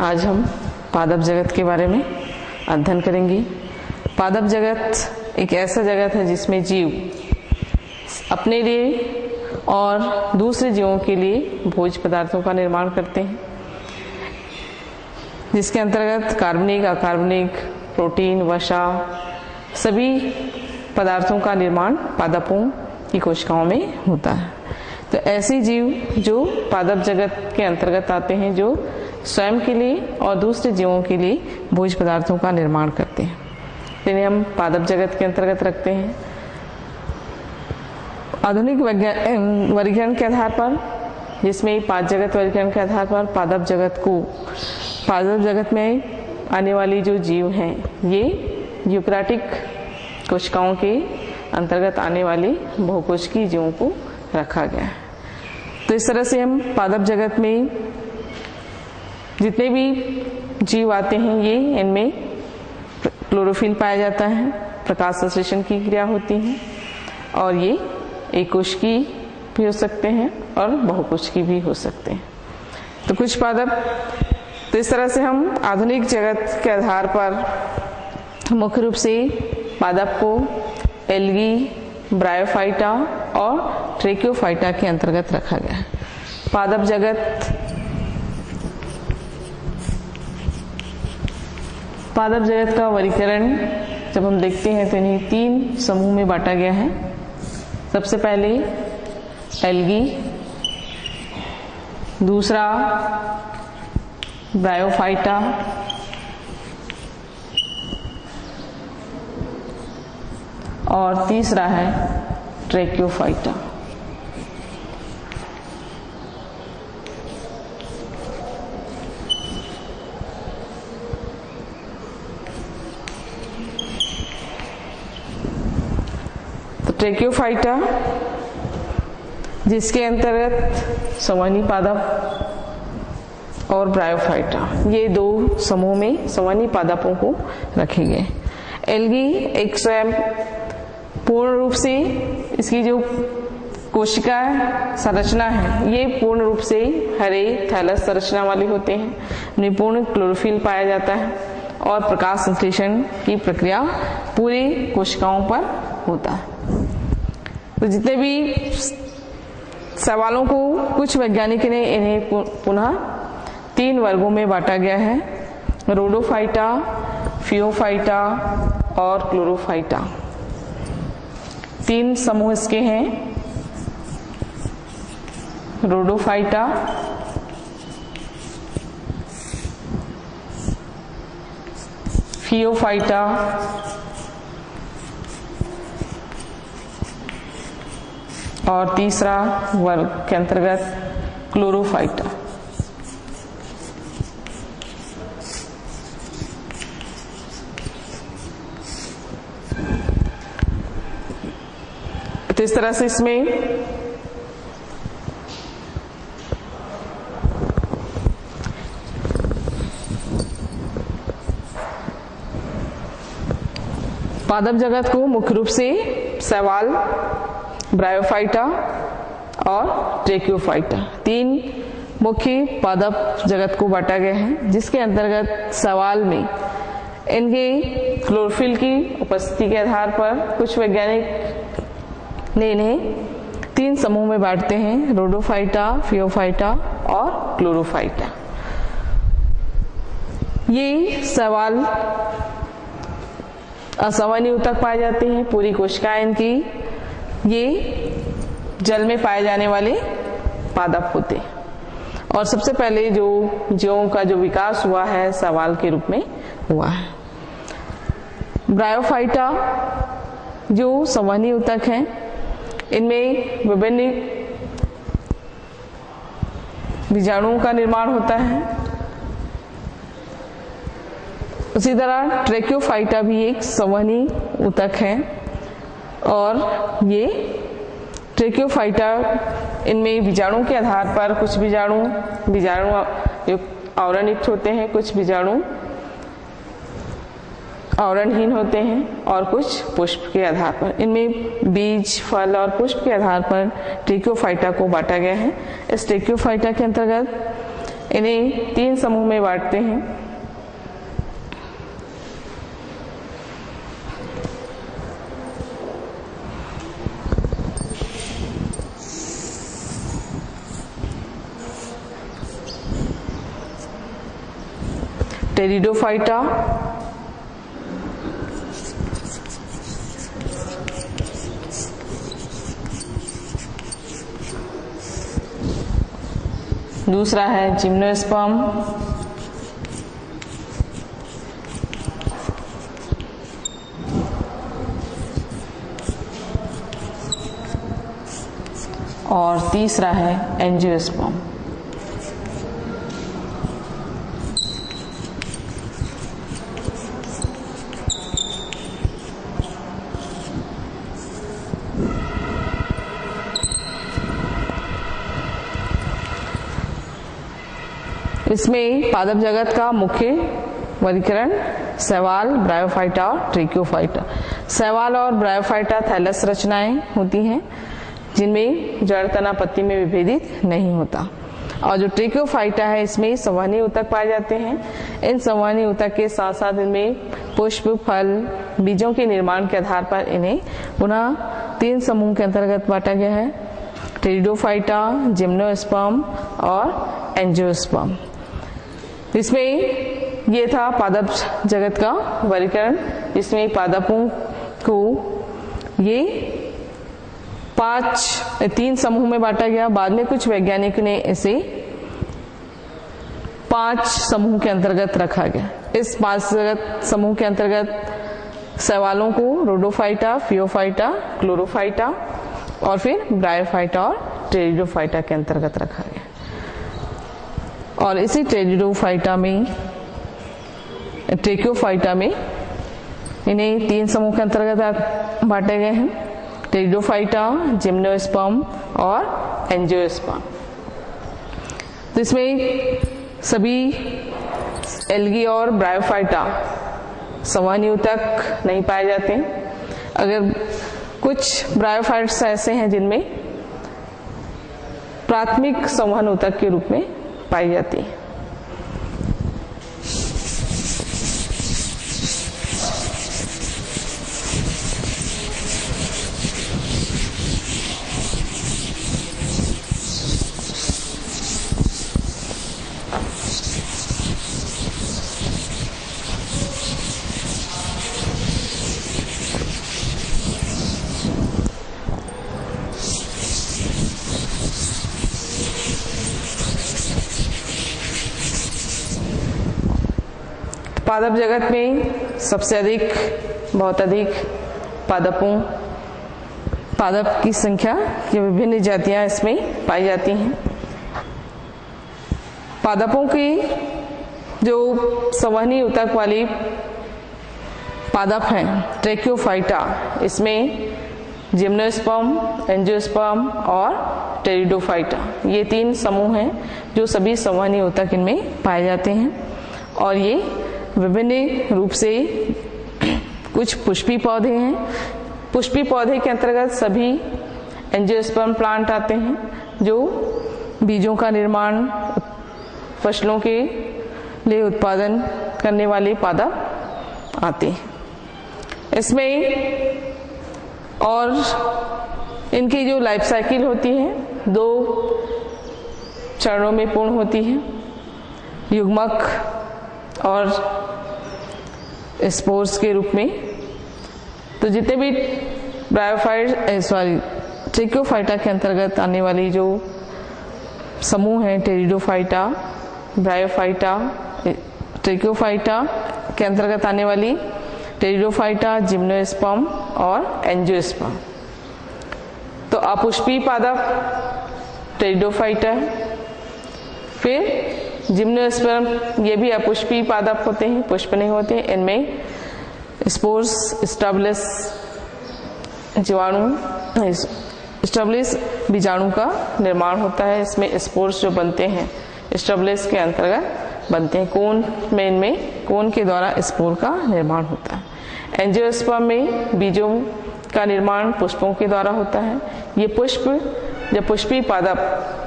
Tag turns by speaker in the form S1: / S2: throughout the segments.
S1: आज हम पादप जगत के बारे में अध्ययन करेंगे। पादप जगत एक ऐसा जगत है जिसमें जीव अपने लिए और दूसरे जीवों के लिए भोज्य पदार्थों का निर्माण करते हैं, जिसके अंतर्गत कार्बनिक, अकार्बनिक, प्रोटीन, वसा सभी पदार्थों का निर्माण पादपों की कोशिकाओं में होता है। तो ऐसे जीव जो पादप जगत के अंतर्गत आते हैं, जो स्वयं के लिए और दूसरे जीवों के लिए भोज्य पदार्थों का निर्माण करते हैं, इन्हें हम पादप जगत के अंतर्गत रखते हैं। आधुनिक वर्गीकरण के आधार पर, जिसमें 5 जगत वर्गीकरण के आधार पर पादप जगत में आने वाली जो जीव हैं, ये यूकैरियोटिक कोशिकाओं के अंतर्गत आने वाले बहुकोशिकीय जीवों को रखा गया है। तो इस तरह से हम पादप जगत में जितने भी जीव आते हैं, ये इनमें क्लोरोफिल पाया जाता है, प्रकाश संश्लेषण की क्रिया होती है, और ये एक कोशिकीय भी हो सकते हैं और बहुकोशिकीय भी हो सकते हैं। तो कुछ पादप, तो इस तरह से हम आधुनिक जगत के आधार पर मुख्य रूप से पादप को एल्गी, ब्रायोफाइटा और ट्रेकियोफाइटा के अंतर्गत रखा गया है। पादप जगत का वर्गीकरण जब हम देखते हैं तो इन्हें 3 समूह में बांटा गया है। सबसे पहले एल्गी, दूसरा ब्रायोफाइटा और तीसरा है ट्रेकियोफाइटा। तो ट्रेकियोफाइटा, जिसके अंतर्गत संवहनी पादप और ब्रायोफाइटा, ये 2 समूह में संवहनी पादपों को रखे गए। एल्गी एक स्वयं पूर्ण रूप से, इसकी जो कोशिका संरचना है, ये पूर्ण रूप से हरे थैलस संरचना वाले होते हैं। उन्हें पूर्ण क्लोरोफिल पाया जाता है और प्रकाश संश्लेषण की प्रक्रिया पूरी कोशिकाओं पर होता है। तो जितने भी सवालों को कुछ वैज्ञानिक ने इन्हें पुनः 3 वर्गों में बांटा गया है: रोडोफाइटा, फियोफाइटा और क्लोरोफाइटा। 3 समूह इसके हैं: रोडोफाइटा, फियोफाइटा और तीसरा वर्ग के अंतर्गत क्लोरोफाइटा। तो इस तरह से इसमें पादप जगत को मुख्य रूप से शैवाल, ब्रायोफाइटा और ट्रेकियोफाइटा 3 मुख्य पादप जगत को बांटा गया है, जिसके अंतर्गत शैवाल में इनके क्लोरोफिल की उपस्थिति के आधार पर कुछ वैज्ञानिक ने इन्हें 3 समूह में बांटते हैं: रोडोफाइटा, फियोफाइटा और क्लोरोफाइटा। ये शैवाल असंवहनी ऊतक पाए जाते हैं, पूरी कोशिकाएं इनकी ये जल में पाए जाने वाले पादप होते हैं। और सबसे पहले जो जीवों का जो विकास हुआ है, शैवाल के रूप में हुआ है। ब्रायोफाइटा जो संवहनी ऊतक हैं, इनमें विभिन्न बीजाणुओं का निर्माण होता है। उसी तरह ट्रेकियोफाइटा भी एक संवहनी ऊतक है, और ये ट्रेकियोफाइटा, इनमें बीजाणु के आधार पर कुछ बीजाणु आवरणयुक्त होते हैं, कुछ बीजाणु आवरणहीन होते हैं, और कुछ पुष्प के आधार पर। इनमें बीज, फल और पुष्प के आधार पर ट्रेकियोफाइटा को बांटा गया है। इस ट्रेकियोफाइटा के अंतर्गत इन्हें 3 समूह में बांटते हैं। टेरिडोफाइटा, दूसरा है जिम्नोस्पर्म, और तीसरा है एंजियोस्पर्म। इसमें पादप जगत का मुख्य वर्गीकरण शैवाल, ब्रायोफाइटा और ट्रेकियोफाइटा। शैवाल और ब्रायोफाइटा थैलस रचनाएं होती हैं जिनमें जड़ तना पत्ती में विभेदित नहीं होता। और जो ट्रेकियोफाइटा है इसमें संवहनी ऊतक पाए जाते हैं। इन संवहनी ऊतक के साथ साथ इनमें पुष्प, फल, बीजों के निर्माण के आधार पर इन्हें पुनः 3 समूह के अंतर्गत बांटा गया है, टेरिडोफाइटा, जिम्नोस्पर्म और एंजियोस्पर्म। इसमें ये था पादप जगत का वर्गीकरण, जिसमें पादपों को ये 3 समूह में बांटा गया। बाद में कुछ वैज्ञानिक ने इसे 5 समूह के अंतर्गत रखा गया। इस 5 समूह के अंतर्गत शैवालों को रोडोफाइटा, फियोफाइटा, क्लोरोफाइटा और फिर ब्रायोफाइटा और टेरिडोफाइटा के अंतर्गत रखा गया। और इसी टेरिडोफाइटा में, ट्रेकियोफाइटा में इन्हें 3 समूह के अंतर्गत बांटे गए हैं, टेरिडोफाइटा, जिम्नोस्पर्म और एंजियोस्पर्म। तो इसमें सभी एल्गी और ब्रायोफाइटा संवहनी ऊतक नहीं पाए जाते हैं। अगर कुछ ब्रायोफाइट्स ऐसे हैं जिनमें प्राथमिक संवहन ऊतक के रूप में पाई जाती है। पादप जगत में सबसे अधिक, बहुत अधिक पादप की संख्या की विभिन्न जातियां इसमें पाई जाती हैं। पादपों की जो संवहनी ऊतक वाली पादप हैं, ट्रेकियोफाइटा, इसमें जिम्नोस्पर्म, एंजियोस्पर्म और टेरिडोफाइटा, ये 3 समूह हैं जो सभी संवहनी ऊतक इनमें पाए जाते हैं। और ये विभिन्न रूप से, कुछ पुष्पी पौधे हैं। पुष्पी पौधे के अंतर्गत सभी एंजियोस्पर्म प्लांट आते हैं जो बीजों का निर्माण, फसलों के लिए उत्पादन करने वाले पादप आते हैं इसमें। और इनकी जो लाइफ साइकिल होती है 2 चरणों में पूर्ण होती है, युग्मक और स्पोर्स के रूप में। तो जितने भी ट्रेकियोफाइटा के अंतर्गत आने वाली जो समूह हैं, टेरिडोफाइटा, ब्रायोफाइटा, ट्रेकियोफाइटा के अंतर्गत आने वाली टेरिडोफाइटा, जिम्नोस्पर्म और एंजियोस्पर्म। तो अपुष्पी पादप टेरिडोफाइटा है। फिर जिम्नोस्पर्म, ये भी अपुष्पी पादप होते हैं, पुष्प नहीं होते। इनमें स्पोर्स, स्टैब्लिस बीजाणु का निर्माण होता है। इसमें स्पोर्स जो बनते हैं स्टैब्लिस के अंतर्गत बनते हैं। कोन में, इनमें कोन के द्वारा स्पोर का निर्माण होता है। एंजियोस्पर्म में बीजों का निर्माण पुष्पों के द्वारा होता है। ये पुष्प जब पुष्पी पादप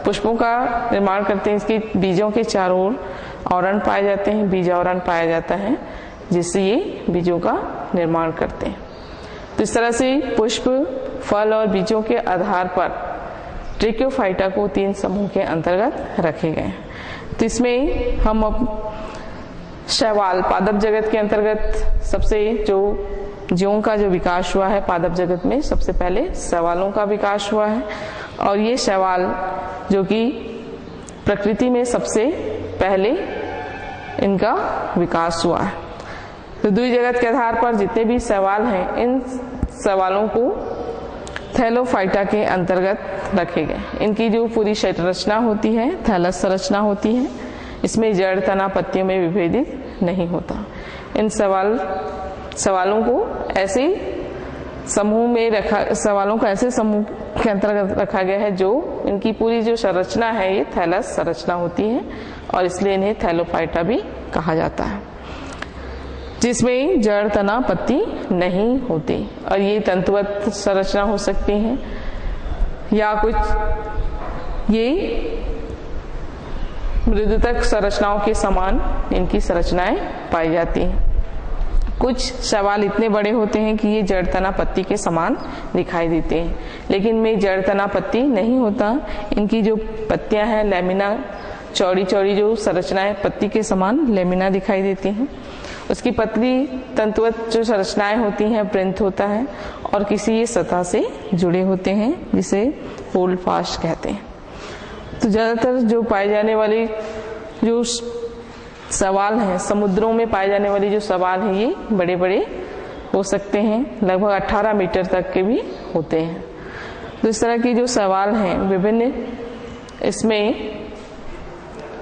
S1: पुष्पों का निर्माण करते हैं, इसके बीजों के चारों ओर आवरण पाए जाते हैं, बीजावरण पाया जाता है, जिससे ये बीजों का निर्माण करते हैं। तो इस तरह से पुष्प, फल और बीजों के आधार पर ट्रैकियोफाइटा को 3 समूह के अंतर्गत रखे गए हैं। तो इसमें हम शैवाल, पादप जगत के अंतर्गत सबसे जो जीवों का जो विकास हुआ है पादप जगत में, सबसे पहले शैवालों का विकास हुआ है। और ये शैवाल जो कि प्रकृति में सबसे पहले इनका विकास हुआ है। तो द्वि जगत के आधार पर जितने भी शैवाल हैं, इन शैवालों को थैलोफाइटा के अंतर्गत रखे गए। इनकी जो पूरी संरचना होती है थैलस संरचना होती है, इसमें जड़, तना, पत्तियों में विभेदित नहीं होता। इन सवालों को ऐसे समूह में रखा, सवालों को ऐसे समूह के अंतर्गत रखा गया है जो इनकी पूरी जो संरचना है ये थैलस संरचना होती है, और इसलिए इन्हें थैलोफाइटा भी कहा जाता है, जिसमें जड़, तना, पत्ती नहीं होती। और ये तंतुवत संरचना हो सकती है या कुछ ये मृदुतक संरचनाओं के समान इनकी संरचनाएं पाई जाती हैं। कुछ शैवाल इतने बड़े होते हैं कि ये जड़, तना, पत्ती के समान दिखाई देते हैं, लेकिन इनमें जड़, तना, पत्ती नहीं होता। इनकी जो पत्तियां हैं लैमिना, चौड़ी चौड़ी जो संरचनाएं पत्ती के समान लैमिना दिखाई देती हैं। उसकी पतली तंतुवत जो संरचनाएं होती हैं प्रिंथ होता है, और किसी सतह से जुड़े होते हैं जिसे होल्ड फास्ट कहते हैं। तो ज्यादातर जो पाए जाने वाली जो शैवाल हैं, समुद्रों में पाए जाने वाली जो शैवाल हैं, ये बड़े बड़े हो सकते हैं, लगभग 18 मीटर तक के भी होते हैं। तो इस तरह की जो शैवाल हैं विभिन्न, इसमें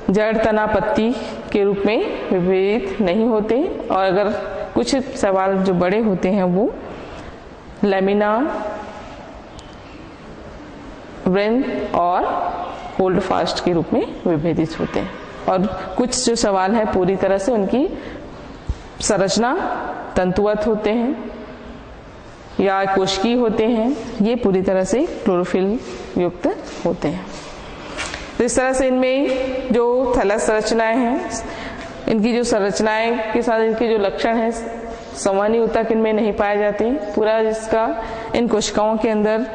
S1: जड़, तना, पत्ती के रूप में विभेदित नहीं होते। और अगर कुछ शैवाल जो बड़े होते हैं वो लैमिना, व्रेंथ और होल्ड फास्ट के रूप में विभेदित होते हैं। और कुछ जो शैवाल है पूरी तरह से उनकी संरचना तंतुवत होते हैं या कोशिकीय होते हैं, ये पूरी तरह से क्लोरोफिल युक्त होते हैं। तो इस तरह से इनमें जो थैलस संरचनाएं हैं, इनकी जो संरचनाएं के साथ इनके जो लक्षण हैं, संवहनी ऊतक इनमें नहीं पाए जाते। पूरा इसका इन कोशिकाओं के अंदर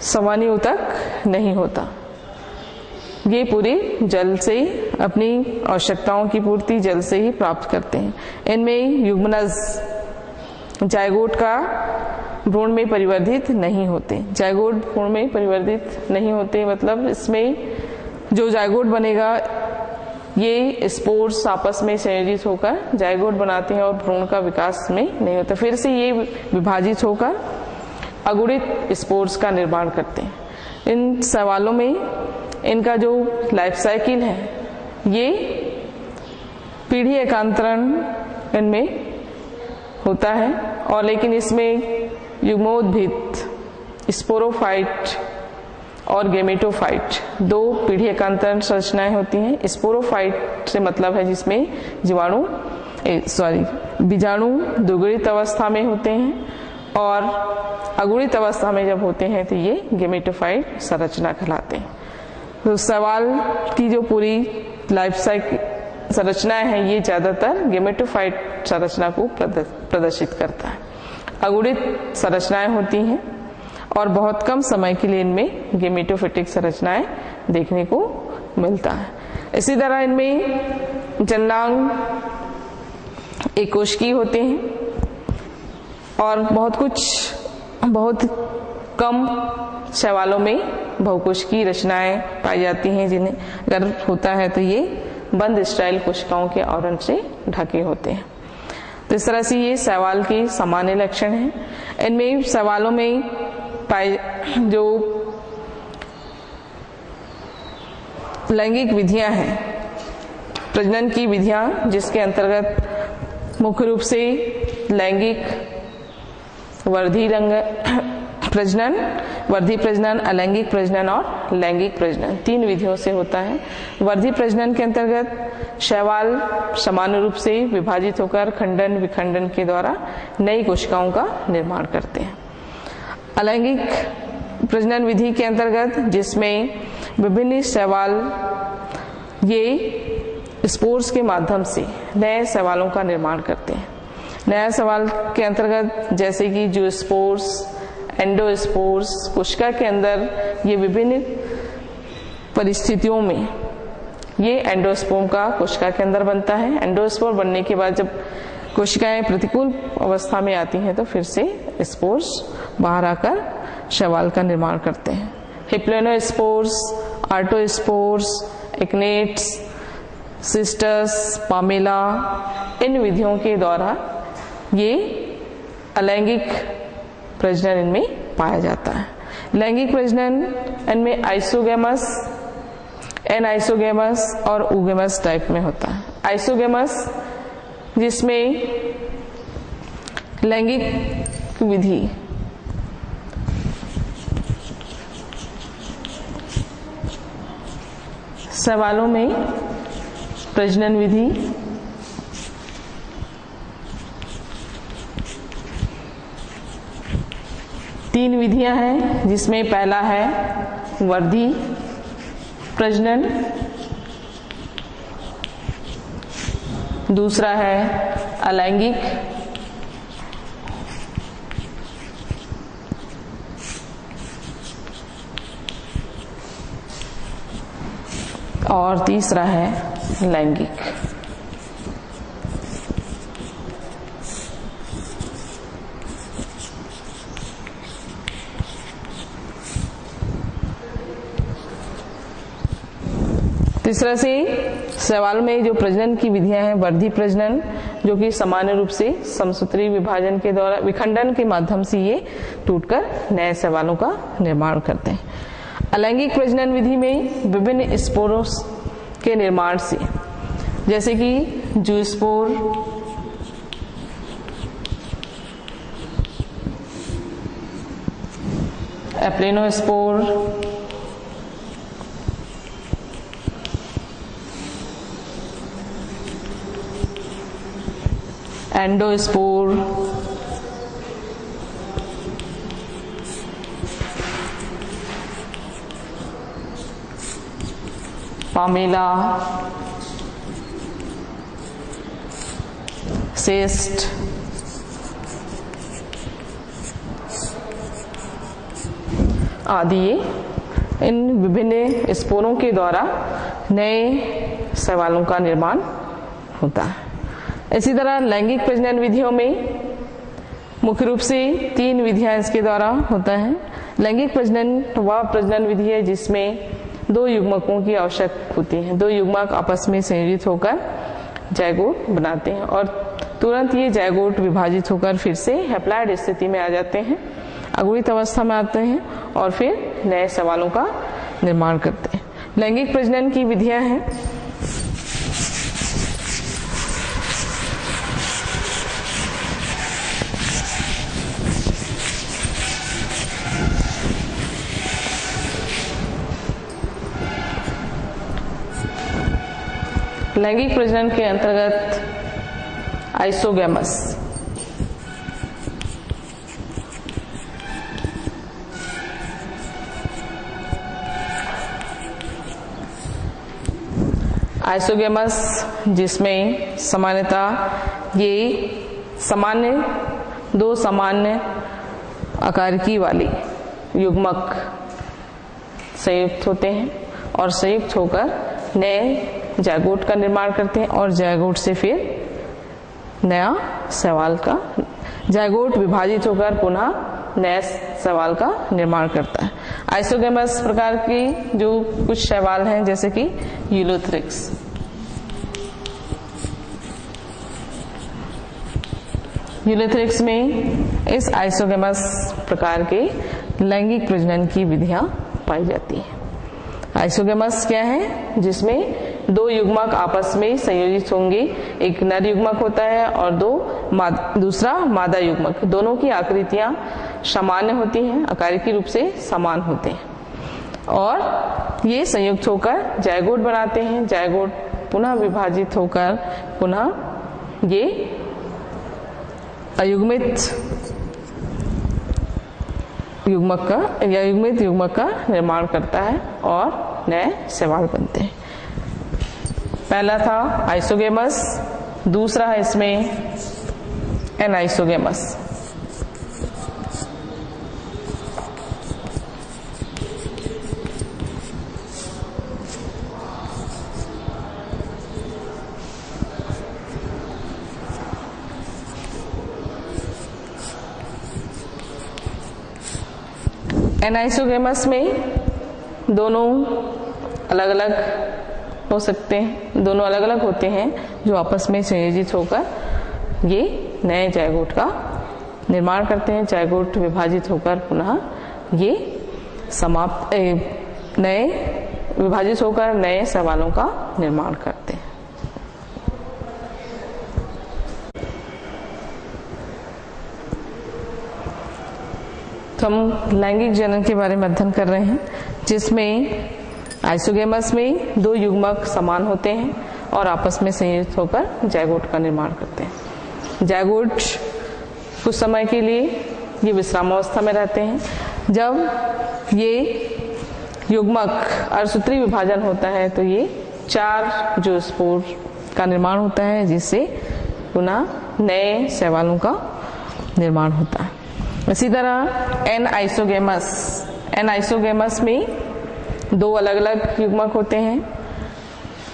S1: संवहनी ऊतक नहीं होता। ये पूरी जल से ही अपनी आवश्यकताओं की पूर्ति जल से ही प्राप्त करते हैं। इनमें युग्मनज, जायगोट का भ्रूण में परिवर्धित नहीं होते। जायगोट भ्रूण में परिवर्धित नहीं होते मतलब इसमें जो जायगोट बनेगा ये स्पोर्स आपस में संयोजित होकर जायगोट बनाते हैं और भ्रूण का विकास में नहीं होता। फिर से ये विभाजित होकर अगुणित स्पोर्स का निर्माण करते हैं। इन सवालों में इनका जो लाइफ साइकिल है ये पीढ़ी एकांतरण इनमें होता है, और लेकिन इसमें युग्मोद्भिद, स्पोरोफाइट और गेमेटोफाइट दो पीढ़ी एकांतरण संरचनाएं होती हैं। स्पोरोफाइट से मतलब है जिसमें बीजाणु द्विगुणित अवस्था में होते हैं, और अगुणित अवस्था में जब होते हैं तो ये गेमेटोफाइट संरचना कहलाते हैं। तो सवाल की जो पूरी लाइफ साइकिल संरचनाएं हैं ये ज्यादातर गेमेटोफाइट संरचना को प्रदर्शित करता है। अगुणित संरचनाएं होती हैं और बहुत कम समय के लिए इनमें गेमेटोफिटिक संरचनाएं देखने को मिलता है। इसी तरह इनमें जननांग एक कोशिकीय होते हैं, और बहुत कम शैवालों में बहुकोशिकीय रचनाएं पाई जाती हैं, जिन्हें अगर होता है तो ये बंद स्टाइल कोशिकाओं के आवरण से ढके होते हैं। तो इस तरह से ये शैवाल के सामान्य लक्षण हैं। इनमें शैवालों में पाए जो लैंगिक विधियां हैं, प्रजनन की विधियां, जिसके अंतर्गत मुख्य रूप से लैंगिक वर्धी प्रजनन, अलैंगिक प्रजनन और लैंगिक प्रजनन 3 विधियों से होता है। वर्धी प्रजनन के अंतर्गत शैवाल समान रूप से विभाजित होकर खंडन विखंडन के द्वारा नई कोशिकाओं का निर्माण करते हैं। अलैंगिक प्रजनन विधि के अंतर्गत, जिसमें विभिन्न शैवाल ये स्पोर्स के माध्यम से नए शैवालों का निर्माण करते हैं। नया शैवाल के अंतर्गत जैसे कि जो स्पोर्स, एंडोस्पोर्स, कोशिका के अंदर ये विभिन्न परिस्थितियों में ये एंडोस्पोर्म का कोशिका के अंदर बनता है। एंडोस्पोर बनने के बाद जब कोशिकाएं प्रतिकूल अवस्था में आती हैं तो फिर से स्पोर्स बाहर आकर शैवाल का निर्माण करते हैं। हिप्लेनोस्पोर्स, आर्टोस्पोर्स, एक्नेट्स, सिस्टस, पामेला, इन विधियों के द्वारा ये अलैंगिक प्रजनन इनमें पाया जाता है। लैंगिक प्रजनन इनमें आइसोगेमस, एनआइसोगेमस और ओगेमस टाइप में होता है। आइसोगेमस जिसमें लैंगिक विधि शैवालों में प्रजनन विधि तीन विधियां हैं, जिसमें पहला है वर्धी प्रजनन, दूसरा है अलैंगिक, और तीसरा है लैंगिक। इस तरह से शैवाल में जो प्रजनन की विधियां हैं, वर्धी प्रजनन जो कि सामान्य रूप से समसूत्री विभाजन के द्वारा विखंडन के माध्यम से ये टूटकर नए शैवालों का निर्माण करते हैं। अलैंगिक प्रजनन विधि में विभिन्न स्पोरोस के निर्माण से, जैसे कि zoospore, aplanospore, endospore, Pamela, cyst, आदि इन विभिन्न स्पोरों के द्वारा नए शैवालों का निर्माण होता है। इसी तरह लैंगिक प्रजनन विधियों में मुख्य रूप से तीन विधियां इसके द्वारा होता है। लैंगिक प्रजनन वह प्रजनन विधि है जिसमें दो युग्मकों की आवश्यक होती है। दो युग्मक आपस में संयोजित होकर जायगोट बनाते हैं और तुरंत ये जायगोट विभाजित होकर फिर से हैप्लॉइड स्थिति में आ जाते हैं, अगुणित अवस्था में आते हैं और फिर नए शैवालों का निर्माण करते हैं। लैंगिक प्रजनन की विधियां हैं लैंगिक प्रजनन के अंतर्गत आइसोगेमस, आइसोगेमस जिसमें सामान्यतः ये दो सामान्य आकारिकी वाली युग्मक संयुक्त होते हैं और संयुक्त होकर नए जायगोट का निर्माण करते हैं और जायगोट से फिर नया शैवाल का जायगोट विभाजित होकर पुनः नया शैवाल का निर्माण करता है। आइसोगेमस प्रकार की जो कुछ शैवाल हैं जैसे कि यूलोथ्रिक्स, यूलोथ्रिक्स में इस आइसोगेमस प्रकार के लैंगिक प्रजनन की विधियां पाई जाती हैं। आइसोगेमस क्या है? जिसमें दो युग्मक आपस में संयोजित होंगे, एक नर युग्मक होता है और दूसरा मादा युग्मक। दोनों की आकृतियां सामान्य होती हैं, आकारिकी रूप से समान होते हैं और ये संयुक्त होकर जायगोट बनाते हैं। जायगोट पुनः विभाजित होकर पुनः ये अयुग्मित युग्मक का या युग्मित युग्मक का निर्माण करता है और नए शैवाल बनते हैं। पहला था आइसोगेमस, दूसरा है इसमें एनाइसोगेमस। एनाइसोगेमस में दोनों अलग अलग हो सकते हैं, दोनों अलग अलग होते हैं जो आपस में संयोजित होकर ये नए जायगोट का निर्माण करते हैं। जायगोट विभाजित होकर पुनः ये नए विभाजित होकर नए शैवालों का निर्माण करते हैं। तो हम लैंगिक जनन के बारे में अध्ययन कर रहे हैं, जिसमें आइसोगेमस में दो युग्मक समान होते हैं और आपस में संयुक्त होकर जायगोट का निर्माण करते हैं। जायगोट कुछ समय के लिए ये विश्रामावस्था में रहते हैं। जब ये युग्मक अर्धसूत्री विभाजन होता है तो ये 4 जो स्पोर का निर्माण होता है, जिससे पुनः नए शैवालों का निर्माण होता है। इसी तरह एनाइसोगेमस में दो अलग अलग युग्मक होते हैं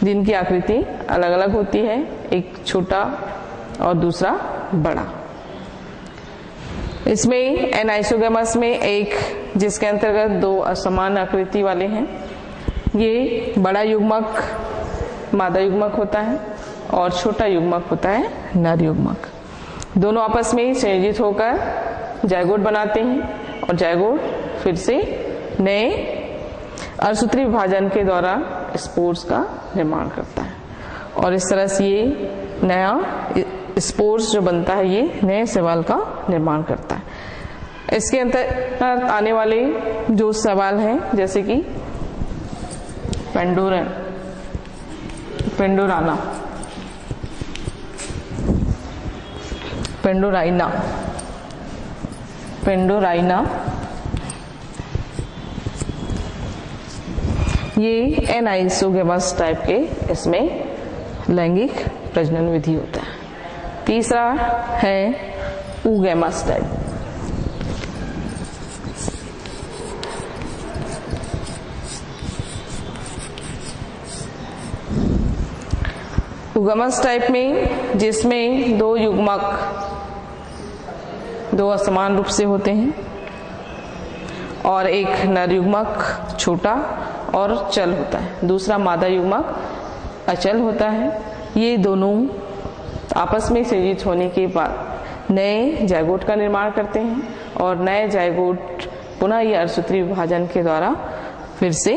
S1: जिनकी आकृति अलग अलग होती है, एक छोटा और दूसरा बड़ा। इसमें एनाइसोगेमस में एक जिसके अंतर्गत दो असमान आकृति वाले हैं, ये बड़ा युग्मक मादा युग्मक होता है और छोटा युग्मक होता है नर युग्मक। दोनों आपस में संयोजित होकर जायगोट बनाते हैं और जायगोट फिर से नए अर्धसूत्री विभाजन के द्वारा स्पोर्स का निर्माण करता है और इस तरह से ये नया स्पोर्स जो बनता है ये नए शैवाल का निर्माण करता है। इसके अंतर्गत आने वाले जो शैवाल हैं जैसे कि पेंडोराइना, ये एनाइसोगेमस टाइप के इसमें लैंगिक प्रजनन विधि होता है। तीसरा है ऊगेमस टाइप। ऊगेमस टाइप में जिसमें दो युग्मक दो असमान रूप से होते हैं और एक नर युग्मक छोटा और चल होता है, दूसरा मादा युग्मक अचल होता है। ये दोनों आपस में संयोजित होने के बाद नए जायगोट का निर्माण करते हैं और नए जायगोट पुनः ये अर्धसूत्री विभाजन के द्वारा फिर से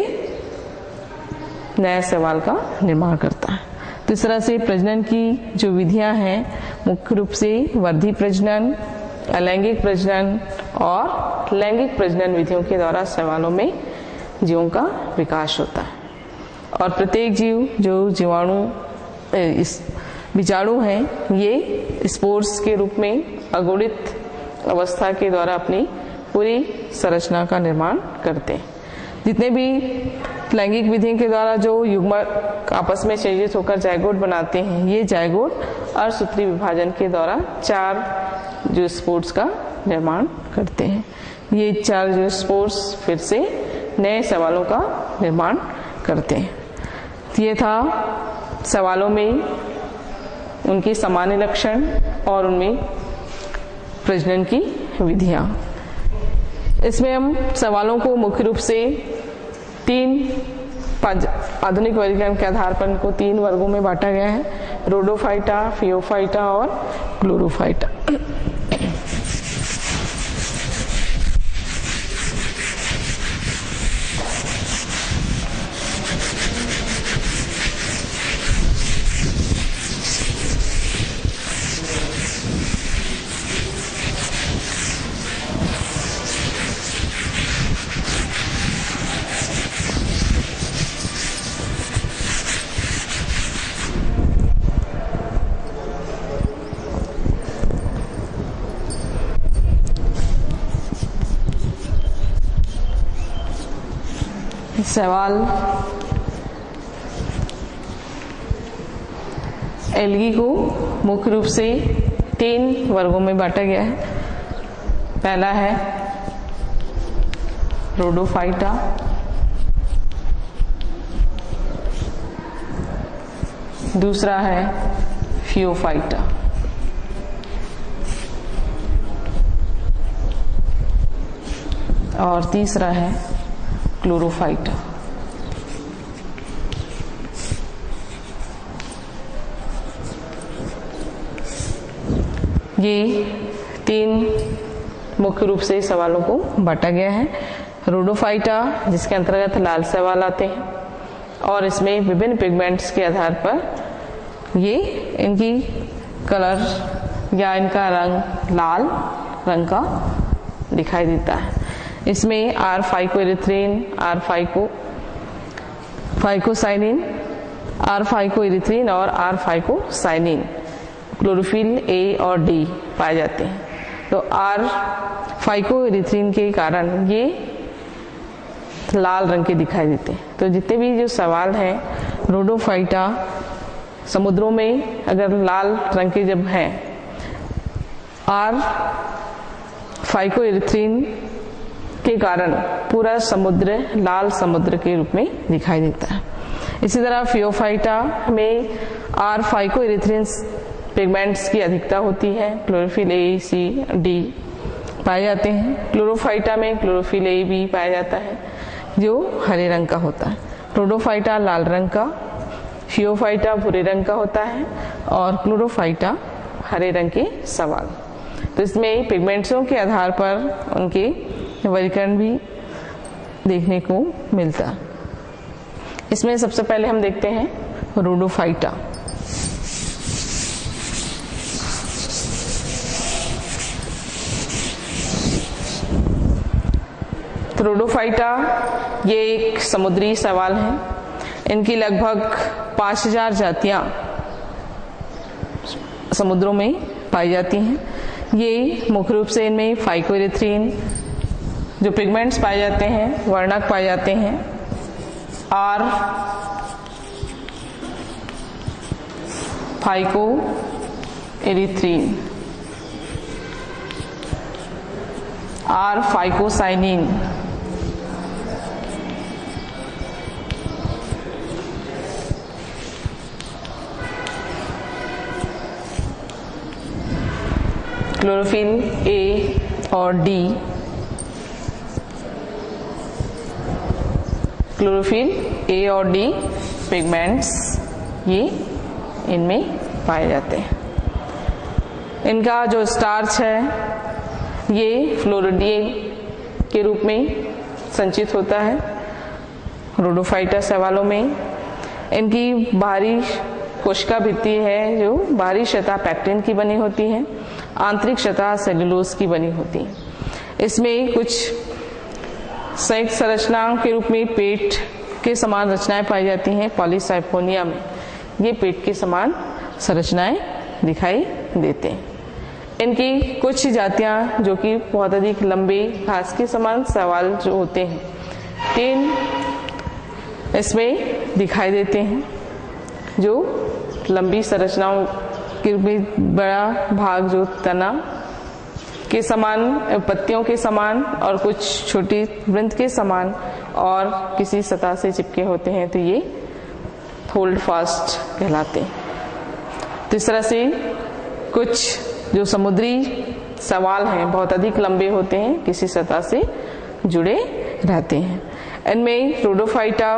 S1: नए शैवाल का निर्माण करता है। तो इस तरह से प्रजनन की जो विधियां हैं मुख्य रूप से वर्धी प्रजनन, अलैंगिक प्रजनन और लैंगिक प्रजनन विधियों के द्वारा शैवालों में जीवों का विकास होता है और प्रत्येक जीव जो बीजाणु हैं ये स्पोर्स के रूप में अगुणित अवस्था के द्वारा अपनी पूरी संरचना का निर्माण करते हैं। जितने भी लैंगिक विधि के द्वारा जो युग्मक आपस में संयोजित होकर जायगोट बनाते हैं, ये जायगोट अर्धसूत्री विभाजन के द्वारा 4 जो स्पोर्स का निर्माण करते हैं। ये 4 जो स्पोर्स फिर से नए शैवालों का निर्माण करते हैं। ये था शैवालों में उनकी सामान्य लक्षण और उनमें प्रजनन की विधियां। इसमें हम शैवालों को मुख्य रूप से 3 आधुनिक वर्गीकरण के आधार पर इनको 3 वर्गों में बांटा गया है, रोडोफाइटा, फियोफाइटा और क्लोरोफाइटा। सवाल एल्गी को मुख्य रूप से 3 वर्गों में बांटा गया है। पहला है रोडोफाइटा, दूसरा है फियोफाइटा, और तीसरा है क्लोरोफाइटा। ये 3 मुख्य रूप से सवालों को बांटा गया है। रोडोफाइटा जिसके अंतर्गत लाल सवाल आते हैं और इसमें विभिन्न पिगमेंट्स के आधार पर ये इनकी कलर या इनका रंग लाल रंग का दिखाई देता है। इसमें आर फाइकोइरिथ्रिन, आर फाइकोसाइनिन, आर फाइकोइरिथ्रिन और आर फाइकोसाइनिन क्लोरोफिल ए और डी पाए जाते हैं। तो आर फाइकोइरिथ्रिन के कारण ये लाल रंग के दिखाई देते हैं। तो जितने भी जो सवाल हैं रोडोफाइटा समुद्रों में अगर लाल रंग के जब हैं, आर फाइकोइरिथ्रिन के कारण पूरा समुद्र लाल समुद्र के रूप में दिखाई देता है। इसी तरह फियोफाइटा में आर फाइकोइरिथ्रिन पिगमेंट्स की अधिकता होती है, क्लोरोफिल ए, सी, डी पाए जाते हैं। क्लोरोफाइटा में क्लोरोफिल ए भी पाया जाता है जो हरे रंग का होता है। रोडोफाइटा लाल रंग का, फियोफाइटा भूरे रंग का होता है और क्लोरोफाइटा हरे रंग के सवाल। तो इसमें पिगमेंट्सों के आधार पर उनके वर्गीकरण भी देखने को मिलता। इसमें सबसे पहले हम देखते हैं रोडोफाइटा। तो रोडोफाइटा ये एक समुद्री सवाल है। इनकी लगभग 5000 जातियां समुद्रों में पाई जाती हैं। ये मुख्य रूप से इनमें फाइकोइरिथ्रिन जो पिगमेंट्स पाए जाते हैं, वर्णक पाए जाते हैं, are फाइकोइरिथ्रिन, are phycocyanin, chlorophyll A और डी, क्लोरोफिल ए और डी पिगमेंट्स ये इनमें पाए जाते हैं। इनका जो स्टार्च है ये फ्लोरिडीन के रूप में संचित होता है रोडोफाइटा सवालों में। इनकी बाहरी कोशिका भित्ति है जो बाहरी सतह पैक्टिन की बनी होती है, आंतरिक सतह सेलुलोज की बनी होती है। इसमें कुछ संयुक्त संरचनाओं के रूप में पेट के समान रचनाएं पाई जाती हैं। पॉलीसाइफोनिया में ये पेट के समान संरचनाएं दिखाई देते हैं। इनकी कुछ जातियां जो कि बहुत अधिक लंबे घास के समान सवाल जो होते हैं 3 इसमें दिखाई देते हैं, जो लंबी संरचनाओं के रूप में बड़ा भाग जो तना के समान, पत्तियों के समान और कुछ छोटी वृंत के समान और किसी सतह से चिपके होते हैं, तो ये होल्ड फास्ट कहलाते हैं। तो इस तरह से कुछ जो समुद्री सवाल हैं बहुत अधिक लंबे होते हैं, किसी सतह से जुड़े रहते हैं। इनमें रोडोफाइटा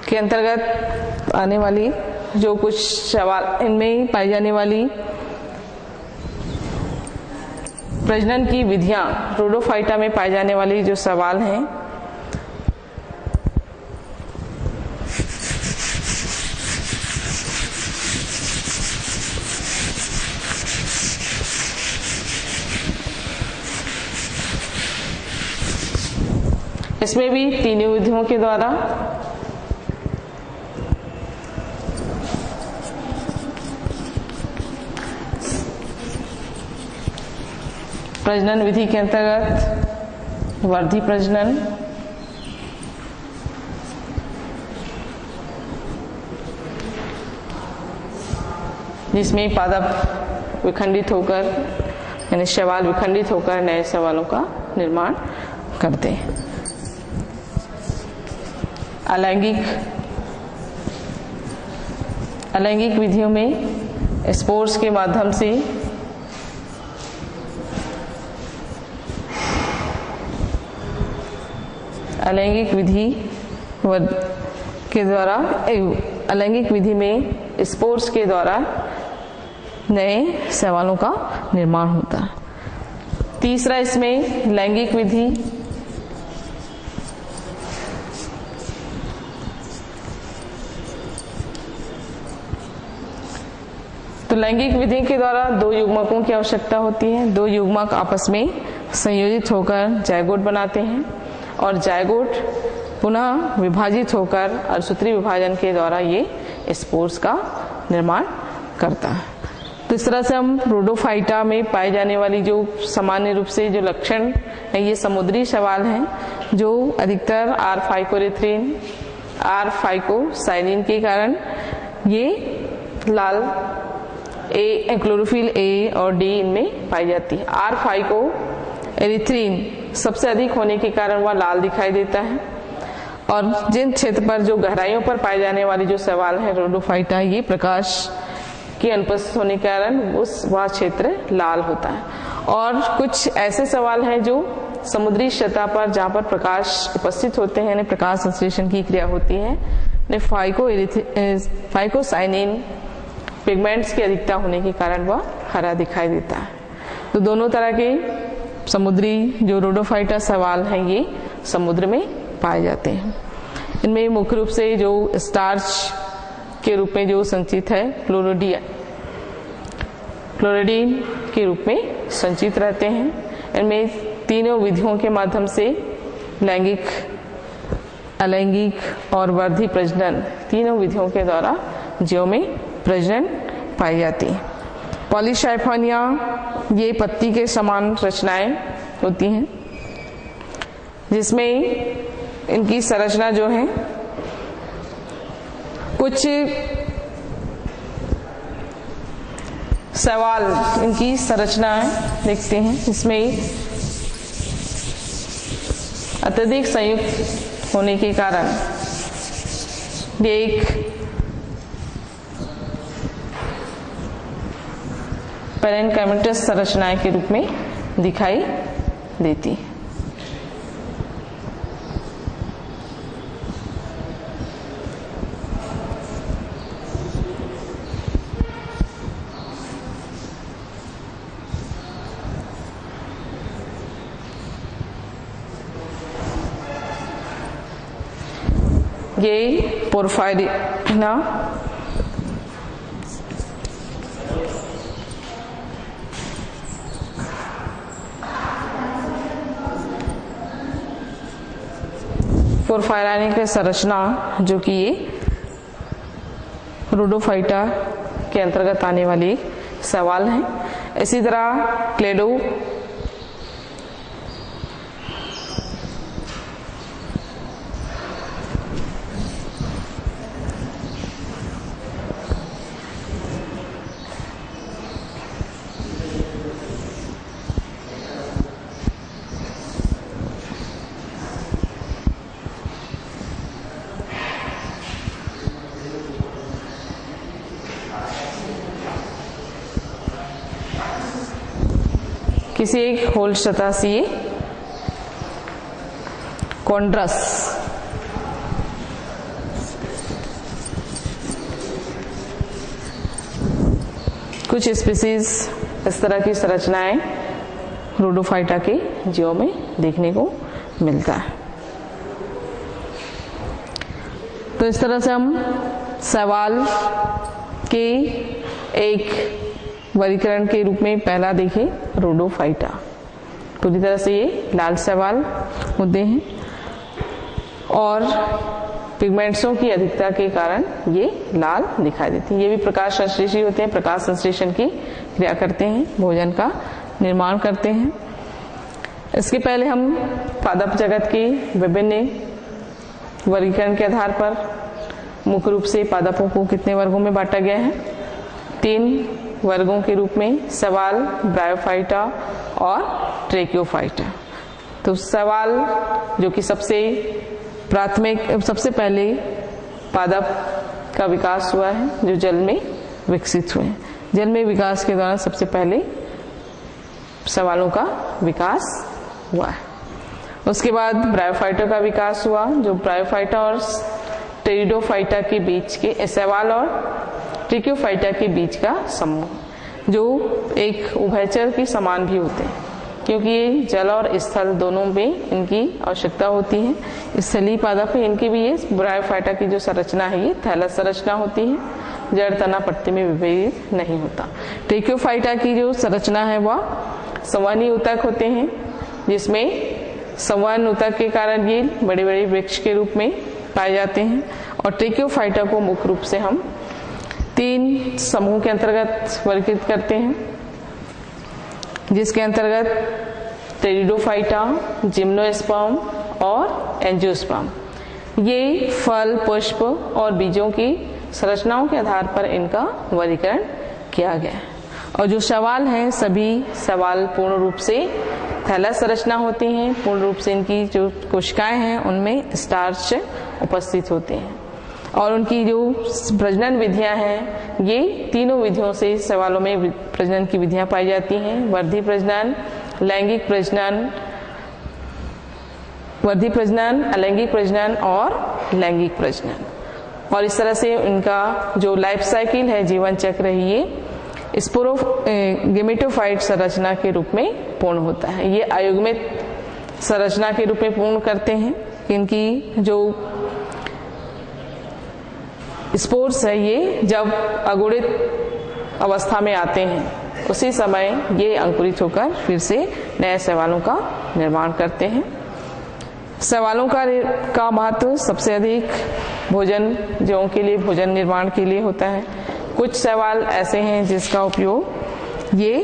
S1: के अंतर्गत आने वाली जो कुछ सवाल, इनमें पाई जाने वाली प्रजनन की विधियां, रोडोफाइटा में पाए जाने वाली जो सवाल हैं इसमें भी 3 विधियों के द्वारा प्रजनन विधि के अंतर्गत वर्धी प्रजनन, जिसमें पादप विखंडित होकर यानी शैवाल विखंडित होकर नए शैवालों का निर्माण करते हैं। अलैंगिक विधियों में स्पोर्स के माध्यम से अलैंगिक विधि में स्पोर्स के द्वारा नए शैवालों का निर्माण होता है। तीसरा इसमें लैंगिक विधि तो लैंगिक विधि के द्वारा दो युग्मकों की आवश्यकता होती है। दो युग्मक आपस में संयोजित होकर जायगोट बनाते हैं और जायगोट पुनः विभाजित होकर अर्धसूत्री विभाजन के द्वारा ये स्पोर्स का निर्माण करता है। तो इस तरह से हम रोडोफाइटा में पाए जाने वाली जो सामान्य रूप से जो लक्षण है, ये समुद्री शैवाल हैं जो अधिकतर आर फाइकोरेथ्रिन, आर फाइकोसाइनिन के कारण ये लाल क्लोरोफिल ए और डी इनमें पाई जाती है। आर फाइकोएरिथ्रिन सबसे अधिक होने के कारण वह लाल दिखाई देता है और जिन क्षेत्र पर जो गहराइयों पर पाए जाने वाली जो शैवाल है रोडोफाइटा, ये प्रकाश की अनुपस्थित होने के कारण वह क्षेत्र लाल होता है। और कुछ ऐसे शैवाल हैं जो समुद्री सतह पर जहाँ पर प्रकाश उपस्थित होते हैं यानी प्रकाश संश्लेषण की क्रिया होती है, फाइकोसाइनिन पिगमेंट्स की अधिकता होने के कारण वह हरा दिखाई देता है। तो दोनों तरह के समुद्री जो रोडोफाइटा शैवाल हैं ये समुद्र में पाए जाते हैं। इनमें मुख्य रूप से जो स्टार्च के रूप में जो संचित है क्लोरिडीन के रूप में संचित रहते हैं। इनमें तीनों विधियों के माध्यम से लैंगिक, अलैंगिक और वर्धी प्रजनन तीनों विधियों के द्वारा जीवों में प्रजनन पाई जाती है। पॉलीसाइफोनिया ये पत्ती के समान रचनाएं होती हैं जिसमें इनकी संरचना जो है कुछ शैवाल इनकी संरचनाएं देखते हैं जिसमें अत्यधिक संयुक्त होने के कारण ये एक पैरेनकाइमेटस संरचनाएं के रूप में दिखाई देती है। ये पोरफायरिना पोरफायरिना की संरचना जो कि ये रोडोफाइटा के अंतर्गत आने वाली शैवाल है। इसी तरह क्लेडो किसी एक होल सतह से कॉन्ड्रस कुछ स्पीसीज इस तरह की संरचनाएं रोडोफाइटा के जीवों में देखने को मिलता है। तो इस तरह से हम शैवाल के एक वर्गीकरण के रूप में पहला देखें रोडोफाइटा। पूरी तरह से ये लाल शैवाल होते हैं और पिगमेंट्सों की अधिकता के कारण ये लाल दिखाई देती हैं। ये भी प्रकाश संश्लेषी होते हैं, प्रकाश संश्लेषण की क्रिया करते हैं, भोजन का निर्माण करते हैं। इसके पहले हम पादप जगत के विभिन्न वर्गीकरण के आधार पर मुख्य रूप से पादपों को कितने वर्गों में बांटा गया है तीन वर्गों के रूप में सवाल, ब्रायोफाइटा और ट्रेकियोफाइटा। तो सवाल जो कि सबसे पहले पादप का विकास हुआ है, जो जल में विकसित हुए। जल में विकास के दौरान सबसे पहले सवालों का विकास हुआ है। उसके बाद ब्रायोफाइटा का विकास हुआ, जो ब्रायोफाइटा और टेरिडोफाइटा के बीच के, सवाल और ट्रेकियोफाइटा के बीच का समूह, जो एक उभयचर के समान भी होते हैं, क्योंकि ये जल और स्थल दोनों में इनकी आवश्यकता होती है। स्थलीय पादप है, इनकी भी ये ब्रायोफाइटा की जो संरचना है ये थैलस संरचना होती है, जड़ तना पत्ती में विभेदित नहीं होता। ट्रेकियोफाइटा की जो संरचना है वह संवहनी ऊतक होते हैं, जिसमें संवहन ऊतक के कारण ये बड़े बड़े वृक्ष के रूप में पाए जाते हैं। और ट्रेकियोफाइटा को मुख्य रूप से हम तीन समूह के अंतर्गत वर्गीकृत करते हैं, जिसके अंतर्गत टेरिडोफाइटा, जिम्नोस्पर्म और एंजियोस्पर्म। ये फल, पुष्प और बीजों की संरचनाओं के आधार पर इनका वर्गीकरण किया गया है। और जो सवाल हैं, सभी सवाल पूर्ण रूप से थैलस संरचना होती हैं। पूर्ण रूप से इनकी जो कोशिकाएं हैं उनमें स्टार्च उपस्थित होते हैं। और उनकी जो प्रजनन विधियां हैं, ये तीनों विधियों से सवालों में प्रजनन की विधियां पाई जाती हैं। वर्धी प्रजनन, अलैंगिक प्रजनन और लैंगिक प्रजनन। और इस तरह से उनका जो लाइफ साइकिल है, जीवन चक्र है, ये गेमेटोफाइट संरचना के रूप में पूर्ण होता है। ये अयुग्मित संरचना के रूप में पूर्ण करते हैं। इनकी जो स्पोर्स है, ये जब अगुणित अवस्था में आते हैं उसी समय ये अंकुरित होकर फिर से नए सवालों का निर्माण करते हैं। सवालों का महत्व सबसे अधिक भोजन जीवों के लिए, भोजन निर्माण के लिए होता है। कुछ सवाल ऐसे हैं जिसका उपयोग ये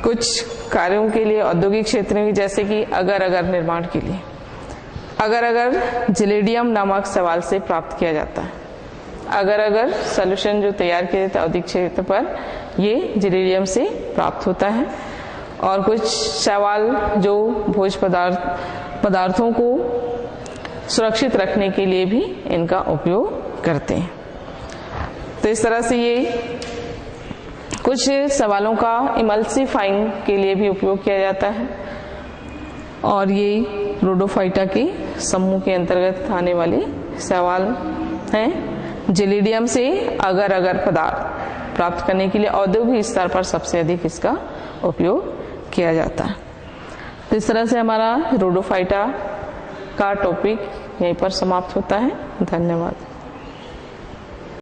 S1: कुछ कार्यों के लिए, औद्योगिक क्षेत्र में, जैसे कि अगर निर्माण के लिए अगर जिलेडियम नामक सवाल से प्राप्त किया जाता है। अगर सॉल्यूशन जो तैयार किया जाता है औद्योगिक क्षेत्र पर, ये जिलेडियम से प्राप्त होता है। और कुछ सवाल जो भोज्य पदार्थों को सुरक्षित रखने के लिए भी इनका उपयोग करते हैं। तो इस तरह से ये कुछ सवालों का इमल्सिफाइंग के लिए भी उपयोग किया जाता है। और ये रोडोफाइटा के समूह के अंतर्गत आने वाले सवाल हैं। जिलेडियम से अगर पदार्थ प्राप्त करने के लिए औद्योगिक स्तर पर सबसे अधिक इसका उपयोग किया जाता है। तो इस तरह से हमारा रोडोफाइटा का टॉपिक यहीं पर समाप्त होता है। धन्यवाद।